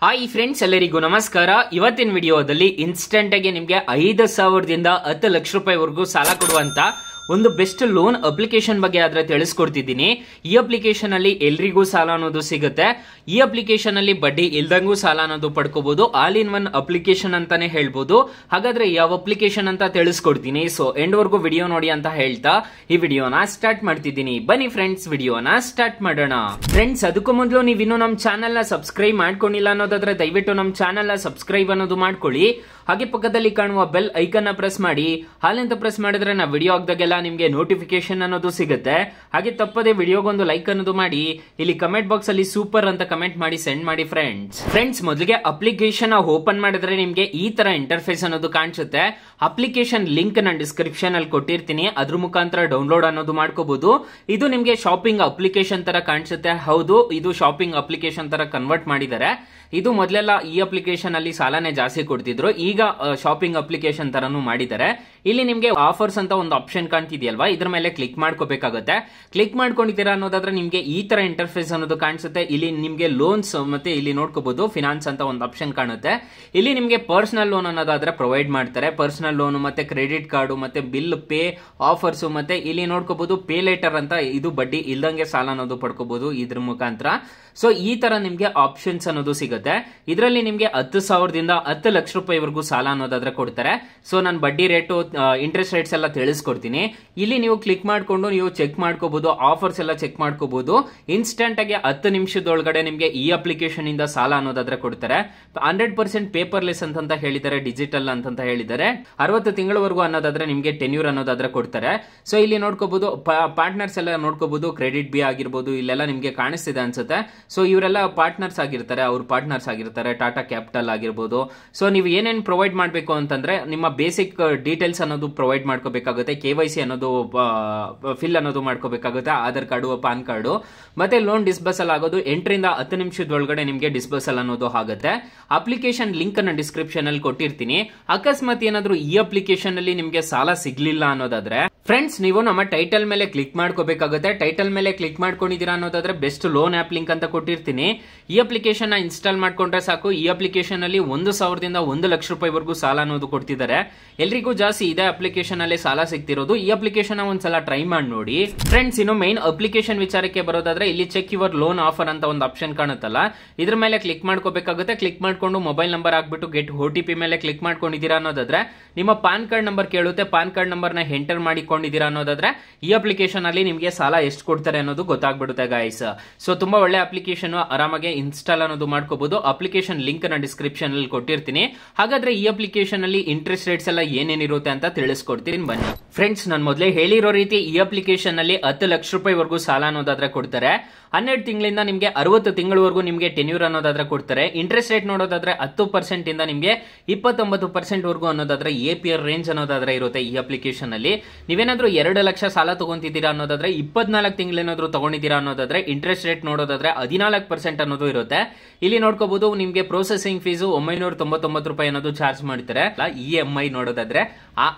Hi friends, ಎಲ್ಲರಿಗೂ ನಮಸ್ಕಾರ. ಇವತ್ತಿನ ವಿಡಿಯೋದಲ್ಲಿ ಇನ್ಸ್ಟೆಂಟ್ ಆಗಿ ನಿಮಗೆ 5,000ದಿಂದ 10 ಲಕ್ಷ ರೂಪಾಯಿವರೆಗೂ ಸಾಲ ಕೊಡುವಂತ ಒಂದು ಬೆಸ್ಟ್ ಲೋನ್ ಅಪ್ಲಿಕೇಶನ್ ಬಗ್ಗೆ ಆದ್ರೆ ತಿಳಿಸ್ಕೊಡ್ತಿದ್ದೀನಿ. ಈ ಅಪ್ಲಿಕೇಶನ್ ಅಲ್ಲಿ ಎಲ್ರಿಗೂ ಸಾಲ ಅನ್ನೋದು ಸಿಗುತ್ತೆ. ಈ ಅಪ್ಲಿಕೇಶನ್ ಅಲ್ಲಿ ಬಡ್ಡಿ ಇಲ್ದಂಗೂ ಸಾಲ ಅನ್ನೋದು ಪಡ್ಕೋಬಹುದು. ಆಲ್ ಇನ್ ಒನ್ ಅಪ್ಲಿಕೇಶನ್ ಅಂತಾನೆ ಹೇಳ್ಬೋದು. ಹಾಗಾದ್ರೆ ಯಾವ ಅಪ್ಲಿಕೇಶನ್ ಅಂತ ತಿಳಿಸ್ಕೊಡ್ತೀನಿ. ಸೊ ಎಂಡ್ ವರ್ಗೂ ವಿಡಿಯೋ ನೋಡಿ ಅಂತ ಹೇಳ್ತಾ ಈ ವಿಡಿಯೋನ ಸ್ಟಾರ್ಟ್ ಮಾಡ್ತಿದ್ದೀನಿ. ಬನ್ನಿ ಫ್ರೆಂಡ್ಸ್, ವಿಡಿಯೋನ ಸ್ಟಾರ್ಟ್ ಮಾಡೋಣ. ಫ್ರೆಂಡ್ಸ್, ಅದಕ್ಕೂ ಮೊದಲು ನೀವು ಇನ್ನೂ ನಮ್ಮ ಚಾನೆಲ್ ನ ಸಬ್ಸ್ಕ್ರೈಬ್ ಮಾಡ್ಕೊಂಡಿಲ್ಲ ಅನ್ನೋದಾದ್ರೆ ದಯವಿಟ್ಟು ನಮ್ಮ ಚಾನೆಲ್ ನ ಸಬ್ಸ್ಕ್ರೈಬ್ ಅನ್ನೋದು ಮಾಡ್ಕೊಳ್ಳಿ. ಹಾಗೆ ಪಕ್ಕದಲ್ಲಿ ಕಾಣುವ ಬೆಲ್ ಐಕನ್ ನ ಪ್ರೆಸ್ ಮಾಡಿ. ಹಾಲೆಂತ ಪ್ರೆಸ್ ಮಾಡಿದ್ರೆ ನಾ ವಿಡಿಯೋ ಹಾಕಿದಾಗೆಲ್ಲ ನಿಮ್ಗೆ ನೋಟಿಫಿಕೇಶನ್ ಅನ್ನೋದು ಸಿಗುತ್ತೆ. ಹಾಗೆ ತಪ್ಪದೆ ವಿಡಿಯೋಗೊಂದು ಲೈಕ್ ಅನ್ನೋದು ಮಾಡಿ. ಇಲ್ಲಿ ಕಮೆಂಟ್ ಬಾಕ್ಸ್ ಅಲ್ಲಿ ಸೂಪರ್ ಅಂತ ಕಮೆಂಟ್ ಮಾಡಿ ಸೆಂಡ್ ಮಾಡಿ ಫ್ರೆಂಡ್ಸ್. ಮೊದಲಿಗೆ ಅಪ್ಲಿಕೇಶನ್ ಓಪನ್ ಮಾಡಿದ್ರೆ ನಿಮ್ಗೆ ಈ ತರ ಇಂಟರ್ಫೇಸ್ ಅನ್ನೋದು ಕಾಣಿಸುತ್ತೆ. ಅಪ್ಲಿಕೇಶನ್ ಲಿಂಕ್ ನಾನು ಡಿಸ್ಕ್ರಿಪ್ಷನ್ ಅಲ್ಲಿ ಕೊಟ್ಟಿರ್ತೀನಿ. ಅದ್ರ ಮುಖಾಂತರ ಡೌನ್ಲೋಡ್ ಅನ್ನೋದು ಮಾಡ್ಕೋಬಹುದು. ಇದು ನಿಮ್ಗೆ ಶಾಪಿಂಗ್ ಅಪ್ಲಿಕೇಶನ್ ತರ ಕಾಣಿಸುತ್ತೆ. ಹೌದು, ಇದು ಶಾಪಿಂಗ್ ಅಪ್ಲಿಕೇಶನ್ ತರ ಕನ್ವರ್ಟ್ ಮಾಡಿದ್ದಾರೆ. ಇದು ಮೊದಲೆಲ್ಲ ಈ ಅಪ್ಲಿಕೇಶನ್ ಅಲ್ಲಿ ಸಾಲನೇ ಜಾಸ್ತಿ ಕೊಡ್ತಿದ್ರು. ಈಗ ಶಾಪಿಂಗ್ ಅಪ್ಲಿಕೇಶನ್ ತರನು ಮಾಡಿದ್ದಾರೆ. ಇಲ್ಲಿ ನಿಮ್ಗೆ ಆಫರ್ಸ್ ಅಂತ ಒಂದು ಆಪ್ಷನ್ ಕಾಣ್ತಿದೆಯಲ್ವಾ, ಇದ್ರ ಮೇಲೆ ಕ್ಲಿಕ್ ಮಾಡ್ಕೋಬೇಕಾಗುತ್ತೆ. ಕ್ಲಿಕ್ ಮಾಡ್ಕೊಂಡಿದ್ದೀರಾ ಅನ್ನೋದಾದ್ರೆ ನಿಮ್ಗೆ ಈ ತರ ಇಂಟರ್ಫೇಸ್ ಅನ್ನೋದು ಕಾಣಿಸುತ್ತೆ. ಇಲ್ಲಿ ನಿಮ್ಗೆ ಲೋನ್ಸ್ ಮತ್ತೆ ಇಲ್ಲಿ ನೋಡ್ಕೋಬಹುದು ಫಿನಾನ್ಸ್ ಅಂತ ಒಂದು ಆಪ್ಷನ್ ಕಾಣುತ್ತೆ. ಇಲ್ಲಿ ನಿಮ್ಗೆ ಪರ್ಸನಲ್ ಲೋನ್ ಅನ್ನೋದಾದ್ರೆ ಪ್ರೊವೈಡ್ ಮಾಡ್ತಾರೆ. ಪರ್ಸನಲ್ ಲೋನ್ ಮತ್ತೆ ಕ್ರೆಡಿಟ್ ಕಾರ್ಡ್ ಮತ್ತೆ ಬಿಲ್ ಪೇ ಆಫರ್ಸ್ ಮತ್ತೆ ಇಲ್ಲಿ ನೋಡ್ಕೋಬಹುದು ಪೇ ಲೇಟರ್ ಅಂತ, ಇದು ಬಡ್ಡಿ ಇಲ್ದಂಗೆ ಸಾಲ ಅನ್ನೋದು ಪಡ್ಕೋಬಹುದು ಇದ್ರ ಮುಖಾಂತರ. ಸೊ ಈ ತರ ನಿಮ್ಗೆ ಆಪ್ಷನ್ಸ್ ಅನ್ನೋದು ಸಿಗುತ್ತೆ. ಇದರಲ್ಲಿ ನಿಮ್ಗೆ 10,000ದಿಂದ 10 ಲಕ್ಷ ರೂಪಾಯಿವರೆಗೂ ಸಾಲ ಅನ್ನೋದಾದ್ರೆ ಕೊಡ್ತಾರೆ. ಸೊ ನಾನು ಬಡ್ಡಿ ರೇಟು ಇಂಟ್ರೆಸ್ಟ್ ರೇಟ್ಸ್ ಎಲ್ಲ ತಿಳಿಸ್ಕೊಡ್ತೀನಿ. ಇಲ್ಲಿ ನೀವು ಕ್ಲಿಕ್ ಮಾಡ್ಕೊಂಡು ನೀವು ಚೆಕ್ ಮಾಡ್ಕೋಬಹುದು, ಆಫರ್ಸ್ ಎಲ್ಲ ಚೆಕ್ ಮಾಡ್ಕೋಬಹುದು. ಇನ್ಸ್ಟೆಂಟ್ ಆಗಿ 10 ನಿಮಿಷದೊಳಗಡೆ ನಿಮ್ಗೆ ಈ ಅಪ್ಲಿಕೇಶನ್ ಇಂದ ಸಾಲ ಅನ್ನೋದಾದ್ರೆ ಕೊಡ್ತಾರೆ. 100% ಪೇಪರ್ಲೆಸ್ ಅಂತ ಹೇಳಿದ್ದಾರೆ, ಡಿಜಿಟಲ್ ಅಂತ ಹೇಳಿದ್ದಾರೆ. 60 ತಿಂಗಳವರೆಗೂ ಅನ್ನೋದಾದ್ರೆ ನಿಮ್ಗೆ ಟೆನ್ಯೂರ್ ಅನ್ನೋದಾದ್ರೆ ಕೊಡ್ತಾರೆ. ಸೊ ಇಲ್ಲಿ ನೋಡ್ಕೋಬಹುದು ಪಾರ್ಟ್ನರ್ಸ್ ಎಲ್ಲ ನೋಡ್ಕೋಬಹುದು. ಕ್ರೆಡಿಟ್ ಬಿ ಆಗಿರ್ಬೋದು, ಇಲ್ಲೆಲ್ಲ ನಿಮ್ಗೆ ಕಾಣಿಸ್ತಿದೆ ಅನ್ಸುತ್ತೆ. ಸೊ ಇವರೆಲ್ಲ ಪಾರ್ಟ್ನರ್ಸ್ ಆಗಿರ್ತಾರೆ, ಅವ್ರ ಪಾರ್ಟ್ನರ್ಸ್ ಆಗಿರ್ತಾರೆ. ಟಾಟಾ ಕ್ಯಾಪಿಟಲ್ ಆಗಿರ್ಬೋದು. ಸೊ ನೀವು ಏನೇನು ಪ್ರೊವೈಡ್ ಮಾಡಬೇಕು ಅಂತಂದ್ರೆ ನಿಮ್ಮ ಬೇಸಿಕ್ ಡೀಟೇಲ್ಸ್ ಅನ್ನೋದು ಪ್ರೊವೈಡ್ ಮಾಡ್ಕೋಬೇಕಾಗುತ್ತೆ. KYC ಅನ್ನೋದು ಫಿಲ್ ಅನ್ನೋದು ಮಾಡ್ಕೋಬೇಕಾಗುತ್ತೆ. ಆಧಾರ್ ಕಾರ್ಡು, ಪಾನ್ ಕಾರ್ಡು ಮತ್ತೆ ಲೋನ್ ಡಿಸ್ಬರ್ಸಲ್ ಆಗೋದು 8ರಿಂದ 10 ನಿಮಿಷದೊಳಗಡೆ ನಿಮ್ಗೆ ಡಿಸ್ಬರ್ಸಲ್ ಅನ್ನೋದು ಆಗುತ್ತೆ. ಅಪ್ಲಿಕೇಶನ್ ಲಿಂಕ್ ಅನ್ನ ಡಿಸ್ಕ್ರಿಪ್ಷನ್ ಅಲ್ಲಿ ಕೊಟ್ಟಿರ್ತೀನಿ. ಅಕಸ್ಮಾತ್ ಏನಾದ್ರೂ ಈ ಅಪ್ಲಿಕೇಶನ್ ಅಲ್ಲಿ ನಿಮ್ಗೆ ಸಾಲ ಸಿಗ್ಲಿಲ್ಲ ಅನ್ನೋದಾದ್ರೆ ಫ್ರೆಂಡ್ಸ್, ನೀವು ನಮ್ಮ ಟೈಟಲ್ ಮೇಲೆ ಕ್ಲಿಕ್ ಮಾಡ್ಕೋಬೇಕಾಗುತ್ತೆ. ಟೈಟಲ್ ಮೇಲೆ ಕ್ಲಿಕ್ ಮಾಡ್ಕೊಂಡಿದ್ದೀರಾ ಅನ್ನೋದಾದ್ರೆ ಬೆಸ್ಟ್ ಲೋನ್ ಆಪ್ ಲಿಂಕ್ ಅಂತ ಕೊಟ್ಟಿರ್ತೀನಿ. ಈ ಅಪ್ಲಿಕೇಶನ್ ನ ಇನ್ಸ್ಟಾಲ್ ಮಾಡ್ಕೊಂಡ್ರೆ ಸಾಕು. ಈ ಅಪ್ಲಿಕೇಶನ್ ಅಲ್ಲಿ 1,000ದಿಂದ 1 ಲಕ್ಷ ರೂಪಾಯಿವರೆಗೂ ಸಾಲ ಅನ್ನೋದು ಕೊಡ್ತಿದ್ದಾರೆ. ಎಲ್ರಿಗೂ ಜಾಸ್ತಿ ಇದೇ ಅಪ್ಲಿಕೇಶನ್ ಅಲ್ಲಿ ಸಾಲ ಸಿಗ್ತಿರೋದು. ಈ ಅಪ್ಲಿಕೇಶನ್ ಒಂದ್ಸಲ ಟ್ರೈ ಮಾಡಿ ನೋಡಿ ಫ್ರೆಂಡ್ಸ್. ಇನ್ನು ಮೈನ್ ಅಪ್ಲಿಕೇಶನ್ ವಿಚಾರಕ್ಕೆ ಬರೋದಾದ್ರೆ ಇಲ್ಲಿ ಚೆಕ್ ಯುವರ್ ಲೋನ್ ಆಫರ್ ಅಂತ ಒಂದು ಆಪ್ಷನ್ ಕಾಣುತ್ತಲ್ಲ, ಇದ್ರ ಮೇಲೆ ಕ್ಲಿಕ್ ಮಾಡ್ಕೋಬೇಕಾಗುತ್ತೆ. ಕ್ಲಿಕ್ ಮಾಡ್ಕೊಂಡು ಮೊಬೈಲ್ ನಂಬರ್ ಹಾಕ್ಬಿಟ್ಟು ಗೆಟ್ OTP ಮೇಲೆ ಕ್ಲಿಕ್ ಮಾಡ್ಕೊಂಡಿದ್ದೀರಾ ಅನ್ನೋದಾದ್ರೆ ನಿಮ್ಮ ಪಾನ್ ಕಾರ್ಡ್ ನಂಬರ್ ಕೇಳುತ್ತೆ. ಪಾನ್ ಕಾರ್ಡ್ ನಂಬರ್ ನ ಎಂಟರ್ ಮಾಡಿಕೊಂಡಿದ್ದೀರಾ ಅನ್ನೋದಾದ್ರೆ ಈ ಅಪ್ಲಿಕೇಶನ್ ಅಲ್ಲಿ ನಿಮ್ಗೆ ಸಾಲ ಎಷ್ಟು ಕೊಡ್ತಾರೆ ಅನ್ನೋದು ಗೊತ್ತಾಗ್ಬಿಡುತ್ತೆ ಗೈಸ್. ಸೊ ತುಂಬಾ ಒಳ್ಳೆ ಅಪ್ಲಿಕೇಶನ್, ಆರಾಮಾಗಿ ಇನ್ಸ್ಟಾಲ್ ಅನ್ನೋದು ಮಾಡ್ಕೋಬಹುದು. ಅಪ್ಲಿಕೇಶನ್ ಲಿಂಕ್ ನ ಡಿಸ್ಕ್ರಿಪ್ಷನ್ ಅಲ್ಲಿ ಕೊಟ್ಟಿರ್ತೀನಿ. ಹಾಗಾದ್ರೆ ಈ ಅಪ್ಲಿಕೇಶನ್ ಅಲ್ಲಿ ಇಂಟ್ರೆಸ್ಟ್ ರೇಟ್ಸ್ ಎಲ್ಲ ಏನೇನಿರುತ್ತೆ ಅಂತ ತಿಳಿಸ್ಕೊಡ್ತೀನಿ ಬನ್ನಿ ಫ್ರೆಂಡ್ಸ್. ನಾನು ಮೊದಲೇ ಹೇಳಿರೋ ರೀತಿ ಈ ಅಪ್ಲಿಕೇಶನ್ ಅಲ್ಲಿ 10 ಲಕ್ಷ ರೂಪಾಯಿವರೆಗೂ ಸಾಲ ಅನ್ನೋದಾದ್ರೆ ಕೊಡ್ತಾರೆ. 12 ತಿಂಗಳಿಂದ ನಿಮ್ಗೆ 60 ತಿಂಗಳವರೆಗೂ ನಿಮ್ಗೆ ಟೆನ್ಯೂರ್ ಅನ್ನೋದಾದ್ರೆ ಕೊಡ್ತಾರೆ. ಇಂಟ್ರೆಸ್ಟ್ ರೇಟ್ ನೋಡೋದಾದ್ರೆ 10% ಇಂದ ನಿಮ್ಗೆ 29% ವರೆಗೂ ಅನ್ನೋದಾದ್ರೆ APR ರೇಂಜ್ ಅನ್ನೋದಾದ್ರೆ ಇರುತ್ತೆ ಈ ಅಪ್ಲಿಕೇಶನ್ ಅಲ್ಲಿ. ನೀವೇನಾದ್ರೂ 2 ಲಕ್ಷ ಸಾಲ ತಗೊಂತಿದ್ದೀರಾ ಅನ್ನೋದಾದ್ರೆ 24 ತಿಂಗಳೇನಾದ್ರೂ ತಗೊಂಡಿದ್ದೀರಾ ಅನ್ನೋದಾದ್ರೆ ಇಂಟ್ರೆಸ್ಟ್ ರೇಟ್ ನೋಡೋದಾದ್ರೆ 14% ಅನ್ನೋದು ಇರುತ್ತೆ. ಇಲ್ಲಿ ನೋಡ್ಕೋಬಹುದು ನಿಮ್ಗೆ ಪ್ರೊಸೆಸಿಂಗ್ ಫೀಸು 999 ರೂಪಾಯಿ ಅನ್ನೋದು ಚಾರ್ಜ್ ಮಾಡ್ತಾರೆ. EMI ನೋಡೋದಾದ್ರೆ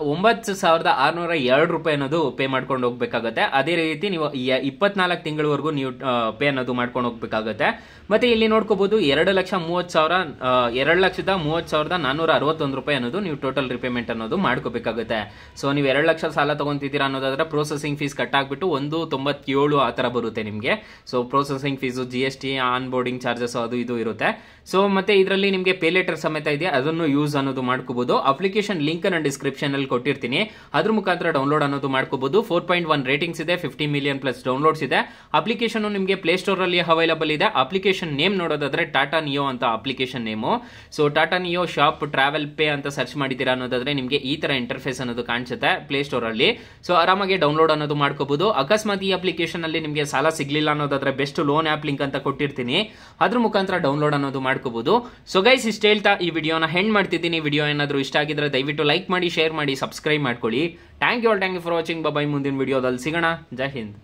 9,602 ರೂಪಾಯಿ ಅನ್ನೋದು ಪೇ ಮಾಡ್ಕೊಂಡು ಹೋಗ್ಬೇಕಾಗುತ್ತೆ. ಅದೇ ರೀತಿ ನೀವು 24 ತಿಂಗಳವರೆಗೂ ನೀವು ಪೇ ಅನ್ನೋದು ಮಾಡ್ಕೊಂಡು ಹೋಗ್ಬೇಕಾಗುತ್ತೆ. ಮತ್ತೆ ಇಲ್ಲಿ ನೋಡ್ಕೋಬಹುದು 2,30,461 ರೂಪಾಯಿ ಅನ್ನೋದು ನೀವು ಟೋಟಲ್ ರಿಪೇಮೆಂಟ್ ಅನ್ನೋದು ಮಾಡ್ಕೋಬೇಕಾಗುತ್ತೆ. ಸೊ ನೀವು 2 ಲಕ್ಷ ಸಾಲ ತಗೊಂತಿದ್ದೀರಾ ಅನ್ನೋದಾದ್ರೆ ಪ್ರೊಸೆಸಿಂಗ್ ಫೀಸ್ ಕಟ್ ಆಗ್ಬಿಟ್ಟು 197 ಆ ತರ ಬರುತ್ತೆ ನಿಮ್ಗೆ. So processing fees, GST, on boarding charges ಅದು ಇದು ಇರುತ್ತೆ. ಸೊ ಮತ್ತೆ ಇದರಲ್ಲಿ ನಿಮ್ಗೆ ಪೇ ಲೇಟರ್ ಸಮೇತ ಇದೆ, ಅದನ್ನು ಯೂಸ್ ಅನ್ನೋದು ಮಾಡ್ಕೋಬಹುದು. ಅಪ್ಲಿಕೇಶನ್ ಲಿಂಕ್ ಅನ್ನು ಡಿಸ್ಕ್ರಿಪ್ಷನ್ ಅಲ್ಲಿ ಕೊಟ್ಟಿರ್ತೀನಿ. ಅದ್ರ ಮುಖಾಂತರ ಡೌನ್ಲೋಡ್ ಅನ್ನೋದು ಮಾಡ್ಕೋಬಹುದು. 4.1 ರೇಟಿಂಗ್ಸ್ ಇದೆ, 50 ಮಿಲಿಯನ್ ಪ್ಲಸ್ ಡೌನ್ಲೋಡ್ಸ್ ಇದೆ. ಅಪ್ಲಿಕೇಶನ್ ನಿಮ್ಗೆ ಪ್ಲೇ ಸ್ಟೋರ್ ಅಲ್ಲಿ ಅವೈಲಬಲ್ ಇದೆ. ಅಪ್ಲಿಕೇಶನ್ ನೇಮ್ ನೋಡೋದಾದ್ರೆ ಟಾಟಾ ನಿಯೋ ಅಂತ application name. So Tata neo shop travel pay ಅಂತ ಸರ್ಚ್ ಮಾಡಿದ್ದೀರಾ ಅನ್ನೋದಾದ್ರೆ ನಿಮ್ಗೆ ಈ ತರ ಇಂಟರ್ಫೇಸ್ ಅನ್ನೋದು ಕಾಣಿಸುತ್ತೆ ಪ್ಲೇ ಸ್ಟೋರ್ ಅಲ್ಲಿ. ಸೊ ಆರಾಮಾಗಿ ಡೌನ್ಲೋಡ್ ಅನ್ನೋದು ಮಾಡ್ಕೋಬಹುದು. ಅಕಸ್ಮಾತ್ ಈ ಅಪ್ಲಿಕೇಶನ್ ಅಲ್ಲಿ ನಿಮ್ಗೆ ಸಾಲ ಸಿಗ್ಲಿಲ್ಲ ಅನ್ನೋದಾದ್ರೆ ಬೆಸ್ಟ್ ಲೋನ್ ಆಪ್ ಲಿಂಕ್ ಅಂತ ಕೊಟ್ಟಿರ್ತೀನಿ. ಅದ್ರ ಮುಖಾಂತರ ಡೌನ್ಲೋಡ್ ಅನ್ನೋದು ಮಾಡ್ಕೋಬಹುದು. ಸೊ ಗೈಸ್, ಇಷ್ಟ ಹೇಳ್ತಾ ಈ ವಿಡಿಯೋನ ಹೆಂಡ್ ಮಾಡ್ತಿದ್ದೀನಿ. ವಿಡಿಯೋ ಏನಾದ್ರು ಇಷ್ಟ ಆಗಿದ್ರೆ ದಯವಿಟ್ಟು ಲೈಕ್ ಮಾಡಿ, ಶೇರ್ ಮಾಡಿ, ಸಬ್ಸ್ಕ್ರೈಬ್ ಮಾಡ್ಕೊಳ್ಳಿ. Thank you for watching. Bye. ಮುಂದಿನ ವಿಡಿಯೋದಲ್ಲಿ ಸಿಗೋಣ. ಜೈ ಹಿಂದ್.